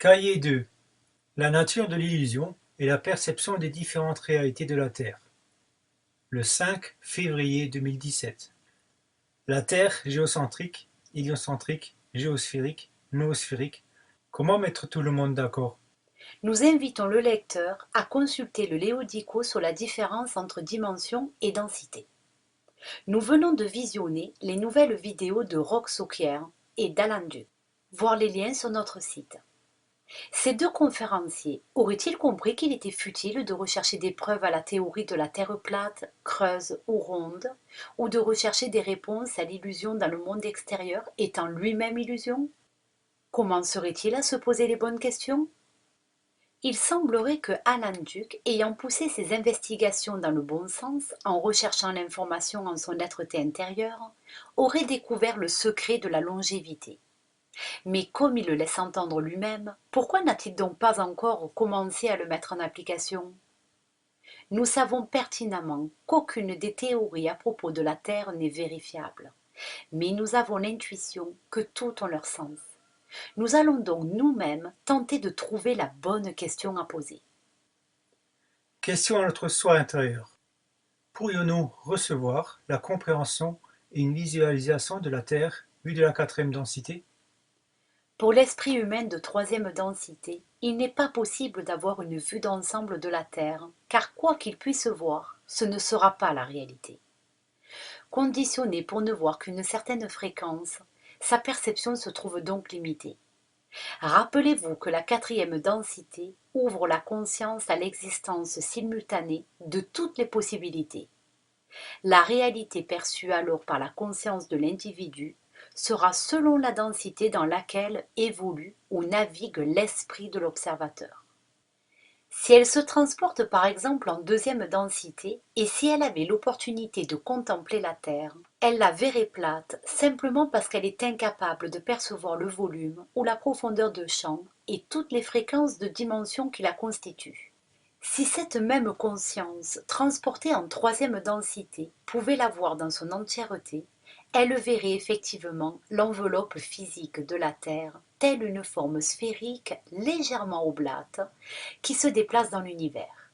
Cahier 2. La nature de l'illusion et la perception des différentes réalités de la Terre. Le 5 février 2017. La Terre géocentrique, héliocentrique, géosphérique, noosphérique. Comment mettre tout le monde d'accord? Nous invitons le lecteur à consulter le Léodico sur la différence entre dimension et densité. Nous venons de visionner les nouvelles vidéos de Roch Souquier et d'Alan Duc. Voir les liens sur notre site. Ces deux conférenciers auraient-ils compris qu'il était futile de rechercher des preuves à la théorie de la Terre plate, creuse ou ronde, ou de rechercher des réponses à l'illusion dans le monde extérieur étant lui-même illusion? Comment serait-il à se poser les bonnes questions? Il semblerait que Alan Duc, ayant poussé ses investigations dans le bon sens, en recherchant l'information en son être-té intérieur, aurait découvert le secret de la longévité. Mais comme il le laisse entendre lui-même, pourquoi n'a-t-il donc pas encore commencé à le mettre en application? Nous savons pertinemment qu'aucune des théories à propos de la Terre n'est vérifiable, mais nous avons l'intuition que toutes ont leur sens. Nous allons donc nous-mêmes tenter de trouver la bonne question à poser. Question à notre soi intérieur. Pourrions-nous recevoir la compréhension et une visualisation de la Terre vue de la quatrième densité? Pour l'esprit humain de troisième densité, il n'est pas possible d'avoir une vue d'ensemble de la Terre, car quoi qu'il puisse voir, ce ne sera pas la réalité. Conditionné pour ne voir qu'une certaine fréquence, sa perception se trouve donc limitée. Rappelez-vous que la quatrième densité ouvre la conscience à l'existence simultanée de toutes les possibilités. La réalité perçue alors par la conscience de l'individu sera selon la densité dans laquelle évolue ou navigue l'esprit de l'observateur. Si elle se transporte par exemple en deuxième densité, et si elle avait l'opportunité de contempler la Terre, elle la verrait plate simplement parce qu'elle est incapable de percevoir le volume ou la profondeur de champ et toutes les fréquences de dimension qui la constituent. Si cette même conscience, transportée en troisième densité, pouvait la voir dans son entièreté, elle verrait effectivement l'enveloppe physique de la Terre, telle une forme sphérique légèrement oblate, qui se déplace dans l'univers.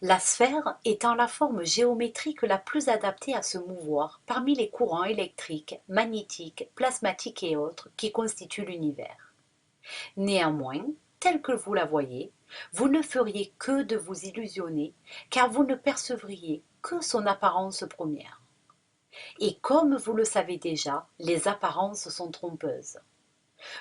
La sphère étant la forme géométrique la plus adaptée à se mouvoir parmi les courants électriques, magnétiques, plasmatiques et autres qui constituent l'univers. Néanmoins, telle que vous la voyez, vous ne feriez que de vous illusionner, car vous ne percevriez que son apparence première. Et comme vous le savez déjà, les apparences sont trompeuses.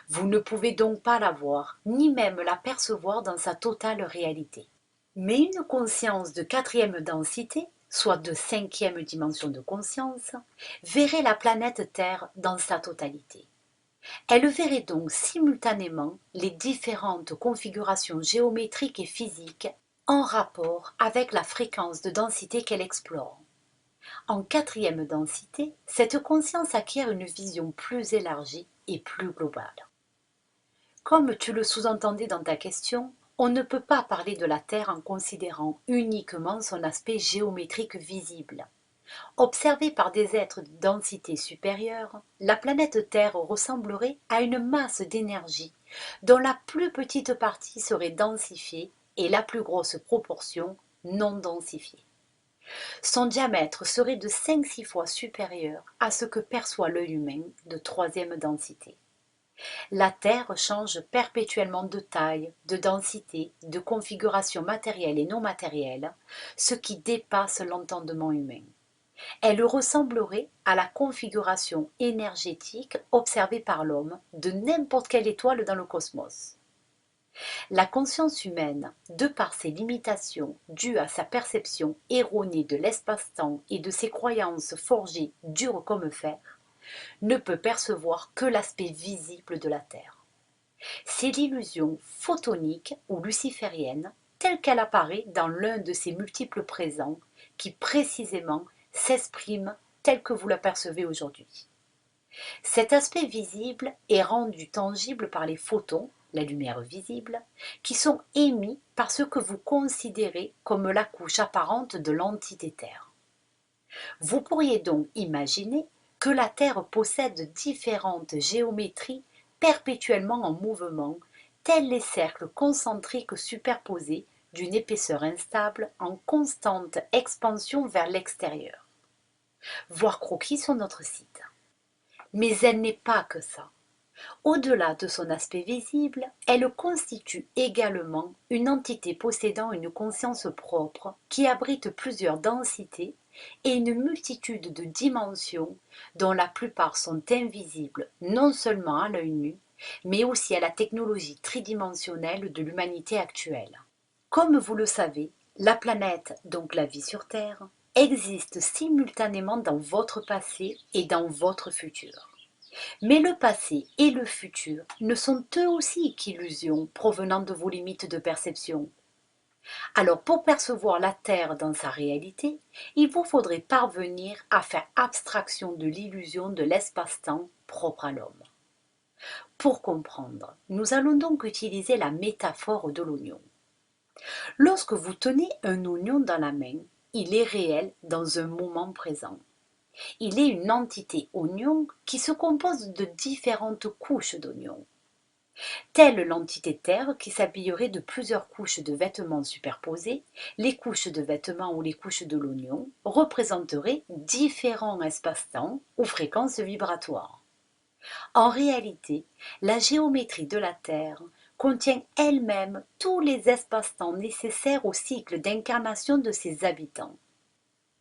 Vous ne pouvez donc pas la voir, ni même la percevoir dans sa totale réalité. Mais une conscience de quatrième densité, soit de cinquième dimension de conscience, verrait la planète Terre dans sa totalité. Elle verrait donc simultanément les différentes configurations géométriques et physiques en rapport avec la fréquence de densité qu'elle explore. En quatrième densité, cette conscience acquiert une vision plus élargie et plus globale. Comme tu le sous-entendais dans ta question, on ne peut pas parler de la Terre en considérant uniquement son aspect géométrique visible. Observée par des êtres de densité supérieure, la planète Terre ressemblerait à une masse d'énergie dont la plus petite partie serait densifiée et la plus grosse proportion non densifiée. Son diamètre serait de 5-6 fois supérieur à ce que perçoit l'œil humain de troisième densité. La Terre change perpétuellement de taille, de densité, de configuration matérielle et non matérielle, ce qui dépasse l'entendement humain. Elle ressemblerait à la configuration énergétique observée par l'homme de n'importe quelle étoile dans le cosmos. La conscience humaine, de par ses limitations dues à sa perception erronée de l'espace-temps et de ses croyances forgées dures comme fer, ne peut percevoir que l'aspect visible de la Terre. C'est l'illusion photonique ou luciférienne, telle qu'elle apparaît dans l'un de ses multiples présents, qui précisément s'exprime tel que vous l'apercevez aujourd'hui. Cet aspect visible est rendu tangible par les photons, la lumière visible, qui sont émis par ce que vous considérez comme la couche apparente de l'entité Terre. Vous pourriez donc imaginer que la Terre possède différentes géométries perpétuellement en mouvement, tels les cercles concentriques superposés d'une épaisseur instable en constante expansion vers l'extérieur. Voir croquis sur notre site. Mais elle n'est pas que ça. Au-delà de son aspect visible, elle constitue également une entité possédant une conscience propre qui abrite plusieurs densités et une multitude de dimensions dont la plupart sont invisibles non seulement à l'œil nu, mais aussi à la technologie tridimensionnelle de l'humanité actuelle. Comme vous le savez, la planète, donc la vie sur Terre, existe simultanément dans votre passé et dans votre futur. Mais le passé et le futur ne sont eux aussi qu'illusions provenant de vos limites de perception. Alors pour percevoir la Terre dans sa réalité, il vous faudrait parvenir à faire abstraction de l'illusion de l'espace-temps propre à l'homme. Pour comprendre, nous allons donc utiliser la métaphore de l'oignon. Lorsque vous tenez un oignon dans la main, il est réel dans un moment présent. Il est une entité oignon qui se compose de différentes couches d'oignons. Telle l'entité terre qui s'habillerait de plusieurs couches de vêtements superposés, les couches de vêtements ou les couches de l'oignon représenteraient différents espaces-temps ou fréquences vibratoires. En réalité, la géométrie de la Terre contient elle-même tous les espaces-temps nécessaires au cycle d'incarnation de ses habitants.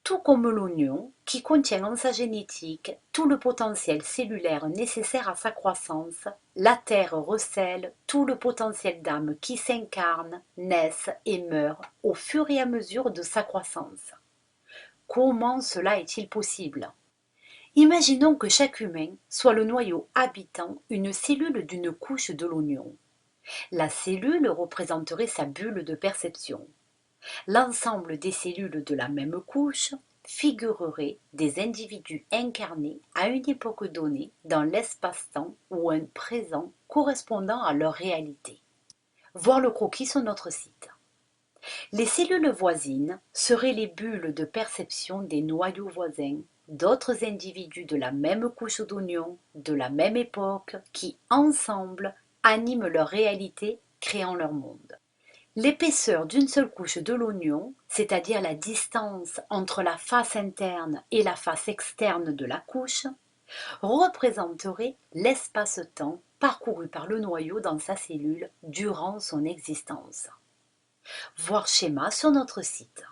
Tout comme l'oignon, qui contient en sa génétique tout le potentiel cellulaire nécessaire à sa croissance, la Terre recèle tout le potentiel d'âme qui s'incarne, naissent et meurt au fur et à mesure de sa croissance. Comment cela est-il possible? Imaginons que chaque humain soit le noyau habitant une cellule d'une couche de l'oignon. La cellule représenterait sa bulle de perception. L'ensemble des cellules de la même couche figurerait des individus incarnés à une époque donnée dans l'espace-temps ou un présent correspondant à leur réalité. Voir le croquis sur notre site. Les cellules voisines seraient les bulles de perception des noyaux voisins d'autres individus de la même couche d'oignon, de la même époque, qui, ensemble, animent leur réalité, créant leur monde. L'épaisseur d'une seule couche de l'oignon, c'est-à-dire la distance entre la face interne et la face externe de la couche, représenterait l'espace-temps parcouru par le noyau dans sa cellule durant son existence. Voir schéma sur notre site.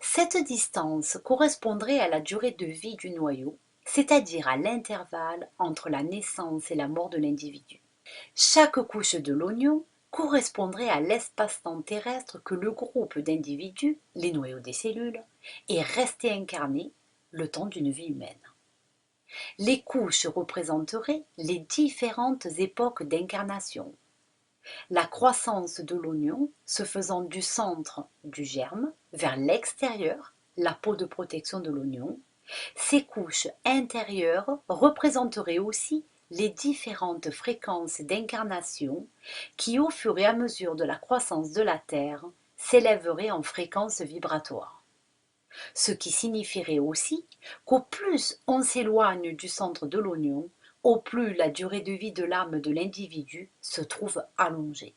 Cette distance correspondrait à la durée de vie du noyau, c'est-à-dire à l'intervalle entre la naissance et la mort de l'individu. Chaque couche de l'oignon correspondrait à l'espace-temps terrestre que le groupe d'individus, les noyaux des cellules, est resté incarné le temps d'une vie humaine. Les couches représenteraient les différentes époques d'incarnation. La croissance de l'oignon se faisant du centre du germe vers l'extérieur, la peau de protection de l'oignon, ces couches intérieures représenteraient aussi les différentes fréquences d'incarnation qui, au fur et à mesure de la croissance de la Terre, s'élèveraient en fréquence vibratoire. Ce qui signifierait aussi qu'au plus on s'éloigne du centre de l'oignon, au plus la durée de vie de l'âme de l'individu se trouve allongée.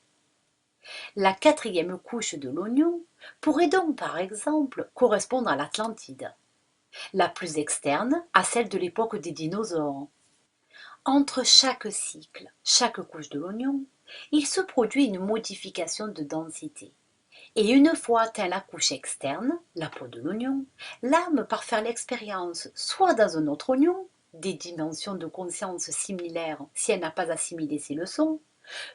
La quatrième couche de l'oignon pourrait donc par exemple correspondre à l'Atlantide, la plus externe à celle de l'époque des dinosaures. Entre chaque cycle, chaque couche de l'oignon, il se produit une modification de densité. Et une fois atteint la couche externe, la peau de l'oignon, l'âme part faire l'expérience soit dans un autre oignon, des dimensions de conscience similaires si elle n'a pas assimilé ses leçons,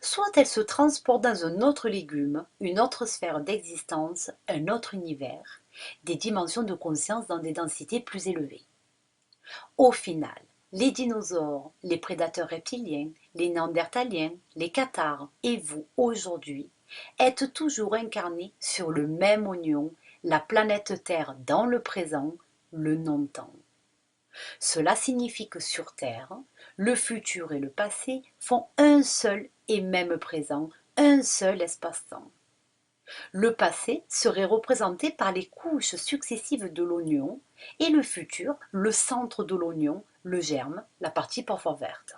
soit elle se transporte dans un autre légume, une autre sphère d'existence, un autre univers, des dimensions de conscience dans des densités plus élevées. Au final, les dinosaures, les prédateurs reptiliens, les néandertaliens, les cathares et vous aujourd'hui êtes toujours incarnés sur le même oignon, la planète Terre dans le présent, le non-temps. Cela signifie que sur Terre, le futur et le passé font un seul et même présent, un seul espace-temps. Le passé serait représenté par les couches successives de l'oignon et le futur, le centre de l'oignon, le germe, la partie parfois verte.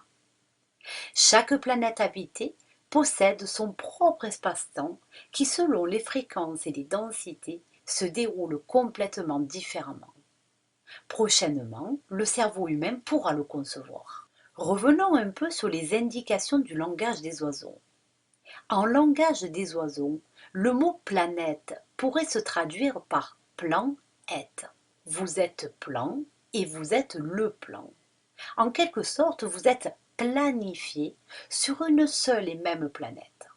Chaque planète habitée possède son propre espace-temps qui, selon les fréquences et les densités, se déroule complètement différemment. Prochainement, le cerveau humain pourra le concevoir. Revenons un peu sur les indications du langage des oiseaux. En langage des oiseaux, le mot planète pourrait se traduire par plan être. Vous êtes plan et vous êtes le plan. En quelque sorte, vous êtes planifié sur une seule et même planète.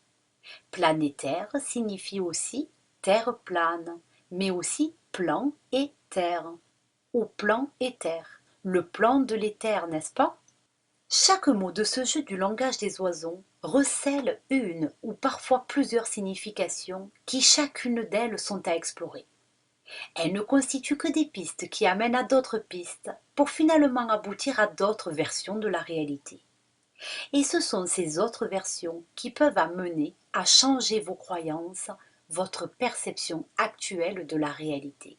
Planétaire signifie aussi terre plane, mais aussi plan et terre, ou plan et terre, le plan de l'éther, n'est-ce pas? Chaque mot de ce jeu du langage des oiseaux recèle une ou parfois plusieurs significations qui chacune d'elles sont à explorer. Elles ne constituent que des pistes qui amènent à d'autres pistes pour finalement aboutir à d'autres versions de la réalité. Et ce sont ces autres versions qui peuvent amener à changer vos croyances, votre perception actuelle de la réalité.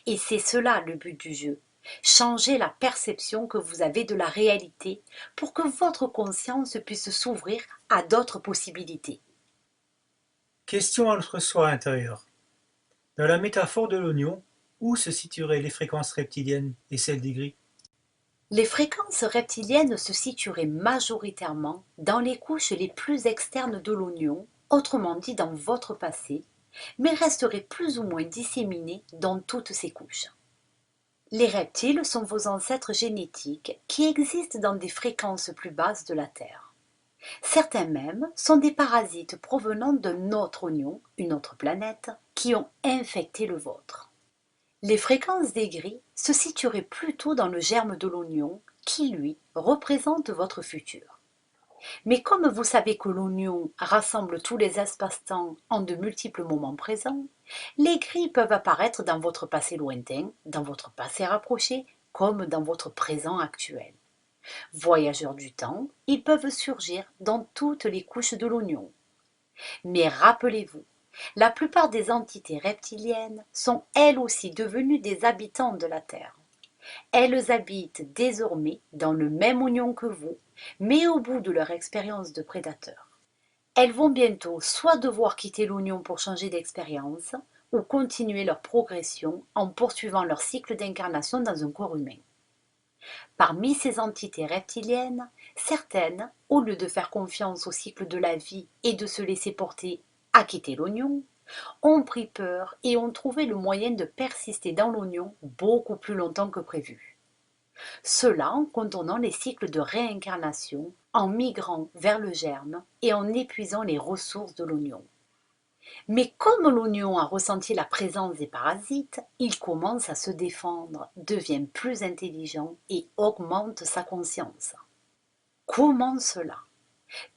Et c'est cela le but du jeu. Changer la perception que vous avez de la réalité pour que votre conscience puisse s'ouvrir à d'autres possibilités. Question à notre soi intérieur. Dans la métaphore de l'oignon, où se situeraient les fréquences reptiliennes et celles des gris? Les fréquences reptiliennes se situeraient majoritairement dans les couches les plus externes de l'oignon, autrement dit dans votre passé, mais resteraient plus ou moins disséminées dans toutes ces couches. Les reptiles sont vos ancêtres génétiques qui existent dans des fréquences plus basses de la Terre. Certains même sont des parasites provenant d'un autre oignon, une autre planète, qui ont infecté le vôtre. Les fréquences des gris se situeraient plutôt dans le germe de l'oignon, qui lui représente votre futur. Mais comme vous savez que l'oignon rassemble tous les espaces-temps en de multiples moments présents, les gris peuvent apparaître dans votre passé lointain, dans votre passé rapproché, comme dans votre présent actuel. Voyageurs du temps, ils peuvent surgir dans toutes les couches de l'oignon. Mais rappelez-vous, la plupart des entités reptiliennes sont elles aussi devenues des habitants de la Terre. Elles habitent désormais dans le même oignon que vous, mais au bout de leur expérience de prédateur. Elles vont bientôt soit devoir quitter l'oignon pour changer d'expérience, ou continuer leur progression en poursuivant leur cycle d'incarnation dans un corps humain. Parmi ces entités reptiliennes, certaines, au lieu de faire confiance au cycle de la vie et de se laisser porter à quitter l'oignon, ont pris peur et ont trouvé le moyen de persister dans l'oignon beaucoup plus longtemps que prévu. Cela en contournant les cycles de réincarnation, en migrant vers le germe et en épuisant les ressources de l'oignon. Mais comme l'oignon a ressenti la présence des parasites, il commence à se défendre, devient plus intelligent et augmente sa conscience. Comment cela?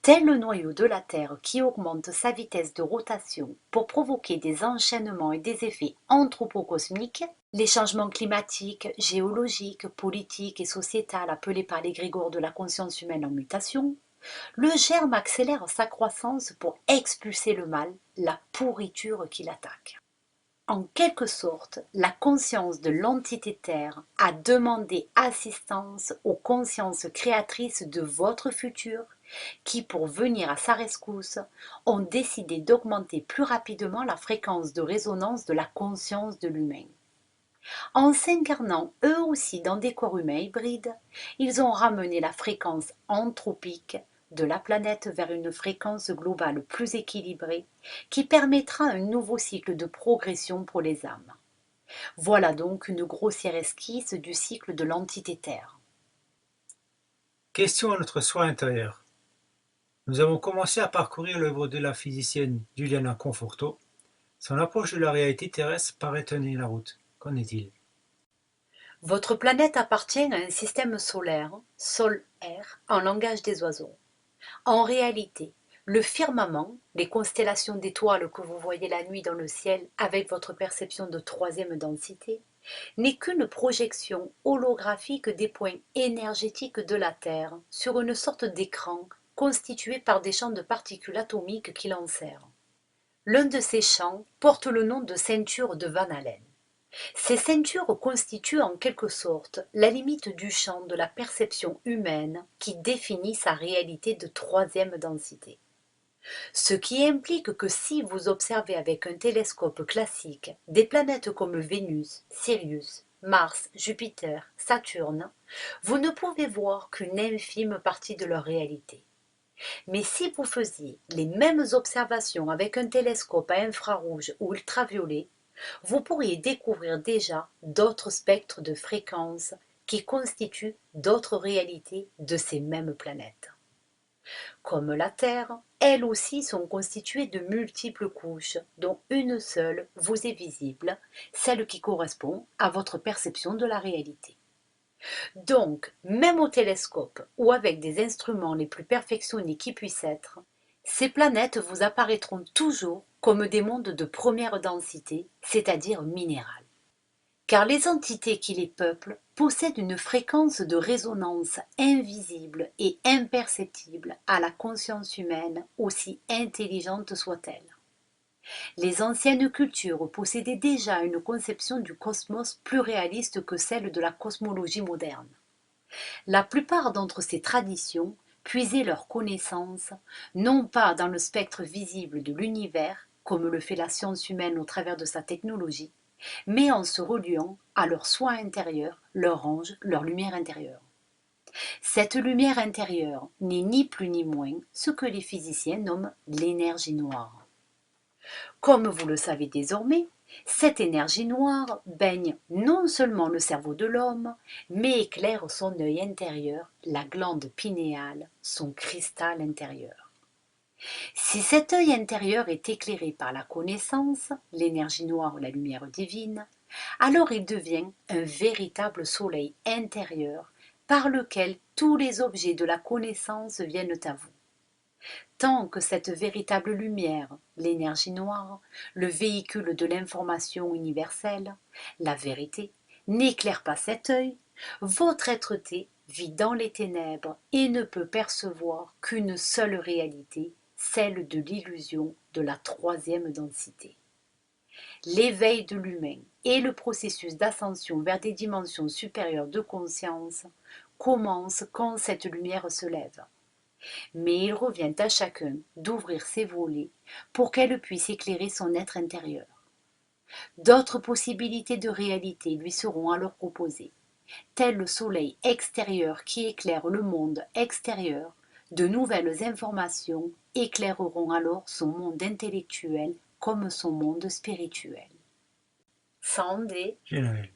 Tel le noyau de la Terre qui augmente sa vitesse de rotation pour provoquer des enchaînements et des effets anthropocosmiques, les changements climatiques, géologiques, politiques et sociétals appelés par les grégores de la conscience humaine en mutation, le germe accélère sa croissance pour expulser le mal, la pourriture qui l'attaque. En quelque sorte, la conscience de l'entité Terre a demandé assistance aux consciences créatrices de votre futur qui, pour venir à sa rescousse, ont décidé d'augmenter plus rapidement la fréquence de résonance de la conscience de l'humain. En s'incarnant eux aussi dans des corps humains hybrides, ils ont ramené la fréquence anthropique de la planète vers une fréquence globale plus équilibrée qui permettra un nouveau cycle de progression pour les âmes. Voilà donc une grossière esquisse du cycle de l'entité Terre. Question à notre soi intérieur. Nous avons commencé à parcourir l'œuvre de la physicienne Juliana Conforto. Son approche de la réalité terrestre paraît tenir la route. Qu'en est-il? Votre planète appartient à un système solaire, Sol-Air, en langage des oiseaux. En réalité, le firmament, les constellations d'étoiles que vous voyez la nuit dans le ciel avec votre perception de troisième densité, n'est qu'une projection holographique des points énergétiques de la Terre sur une sorte d'écran constitué par des champs de particules atomiques qui l'enserrent. L'un de ces champs porte le nom de ceinture de Van Allen. Ces ceintures constituent en quelque sorte la limite du champ de la perception humaine qui définit sa réalité de troisième densité. Ce qui implique que si vous observez avec un télescope classique des planètes comme Vénus, Sirius, Mars, Jupiter, Saturne, vous ne pouvez voir qu'une infime partie de leur réalité. Mais si vous faisiez les mêmes observations avec un télescope à infrarouge ou ultraviolet, vous pourriez découvrir déjà d'autres spectres de fréquences qui constituent d'autres réalités de ces mêmes planètes. Comme la Terre, elles aussi sont constituées de multiples couches, dont une seule vous est visible, celle qui correspond à votre perception de la réalité. Donc, même au télescope ou avec des instruments les plus perfectionnés qui puissent être, ces planètes vous apparaîtront toujours comme des mondes de première densité, c'est-à-dire minérales. Car les entités qui les peuplent possèdent une fréquence de résonance invisible et imperceptible à la conscience humaine, aussi intelligente soit-elle. Les anciennes cultures possédaient déjà une conception du cosmos plus réaliste que celle de la cosmologie moderne. La plupart d'entre ces traditions puisaient leur connaissance non pas dans le spectre visible de l'univers, comme le fait la science humaine au travers de sa technologie, mais en se reliant à leur soi intérieur, leur ange, leur lumière intérieure. Cette lumière intérieure n'est ni plus ni moins ce que les physiciens nomment l'énergie noire. Comme vous le savez désormais, cette énergie noire baigne non seulement le cerveau de l'homme, mais éclaire son œil intérieur, la glande pinéale, son cristal intérieur. Si cet œil intérieur est éclairé par la connaissance, l'énergie noire ou la lumière divine, alors il devient un véritable soleil intérieur par lequel tous les objets de la connaissance viennent à vous. Tant que cette véritable lumière, l'énergie noire, le véhicule de l'information universelle, la vérité, n'éclaire pas cet œil, votre être-té vit dans les ténèbres et ne peut percevoir qu'une seule réalité, celle de l'illusion de la troisième densité. L'éveil de l'humain et le processus d'ascension vers des dimensions supérieures de conscience commence quand cette lumière se lève. Mais il revient à chacun d'ouvrir ses volets pour qu'elle puisse éclairer son être intérieur. D'autres possibilités de réalité lui seront alors proposées, tel le soleil extérieur qui éclaire le monde extérieur. De nouvelles informations éclaireront alors son monde intellectuel comme son monde spirituel. Sandé Génial.